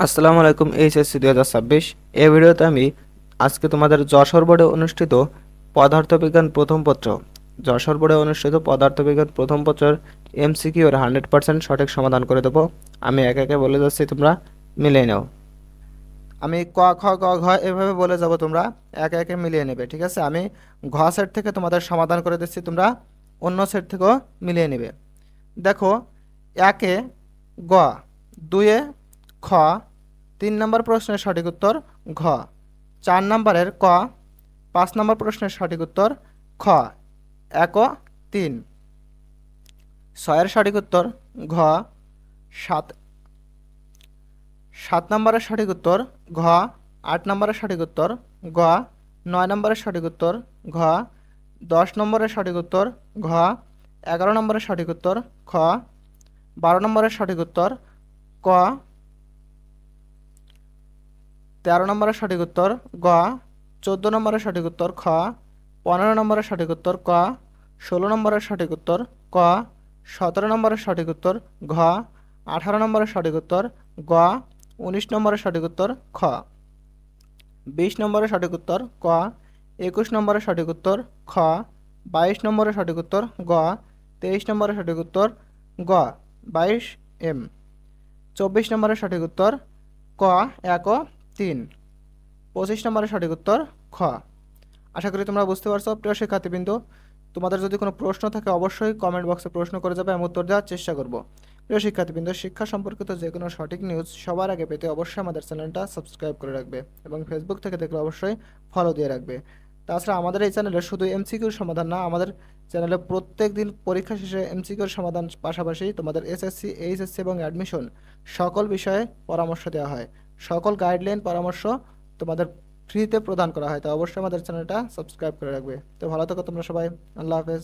আসসালামু আলাইকুম। এইচএসসি 2026 এই ভিডিওতে আমি আজকে তোমাদের যশোর বোর্ডে অনুষ্ঠিত পদার্থবিজ্ঞান প্রথম পত্র প্রথম পত্রের এমসিকিউ এর 100% সঠিক সমাধান করে দেবো। আমি একে একে বলে যাচ্ছি, তোমরা মিলিয়ে নাও। আমি ক খ গ ঘ এভাবে বলে যাব, তোমরা একে একে মিলিয়ে নেবে, ঠিক আছে? আমি ঘ সেট থেকে তোমাদের সমাধান করে দিচ্ছি, তোমরা অন্য সেট থেকেও মিলিয়ে নেবে। দেখো, একে গ, দুয়ে খ, 3 নম্বর প্রশ্নের সঠিক উত্তর ঘ, 4 নম্বরের ক, 5 নম্বর প্রশ্নের সঠিক উত্তর খ, এক ও 3, 6-এর সঠিক উত্তর ঘ, 7 7 নম্বরের সঠিক উত্তর ঘ, 8 নম্বরের সঠিক উত্তর ঘ, 9 নম্বরের সঠিক উত্তর ঘ, 10 নম্বরের সঠিক উত্তর ঘ, 11 নম্বরের সঠিক উত্তর খ, 12 নম্বরের সঠিক উত্তর ক, 13 নম্বরের সঠিক উত্তর গ, 14 নম্বরের সঠিক উত্তর খ, 15 নম্বরের সঠিক উত্তর ক, 16 নম্বরের সঠিক উত্তর ক, 17 নম্বরের সঠিক উত্তর ঘ, 18 নম্বরের সঠিক উত্তর গ, 19 নম্বরের সঠিক উত্তর খ, 20 নম্বরের সঠিক উত্তর ক, 21 নম্বরের সঠিক উত্তর খ, 22 নম্বরের সঠিক উত্তর গ, 23 নম্বরের সঠিক উত্তর গ, 22 24 নম্বরের সঠিক উত্তর ক, 1 ও 3, 25 নম্বরের সঠিক উত্তর খ। আশা করি তোমরা বুঝতে পারছো। প্রিয় শিক্ষার্থীবৃন্দ, তোমাদের যদি কোনো প্রশ্ন থাকে অবশ্যই কমেন্ট বক্সে প্রশ্ন করে যাবে, আমি উত্তর দেওয়ার চেষ্টা করব। প্রিয় শিক্ষার্থীবৃন্দ, শিক্ষা সম্পর্কিত যে কোনো সঠিক নিউজ সবার আগে পেতে অবশ্যই আমাদের চ্যানেলটা সাবস্ক্রাইব করে রাখবে এবং ফেসবুক থেকে দেখলে অবশ্যই ফলো দিয়ে রাখবে। তাছাড়া আমাদের এই চ্যানেলে শুধু এমসিকিউর সমাধান না, আমাদের চ্যানেলে প্রত্যেক দিন পরীক্ষা শেষে এমসিকিউর সমাধান পাশাপাশি তোমাদের এসএসসি, এইচএসসি এবং অ্যাডমিশন সকল বিষয়ে পরামর্শ দেওয়া হয়। সকল গাইডলাইন পরামর্শ তোমাদের ফ্রিতে প্রদান করা হয়। তো অবশ্যই আমাদের চ্যানেলটা সাবস্ক্রাইব করে রাখবে। তো ভালো থাকো তোমরা সবাই। আল্লাহ হাফেজ।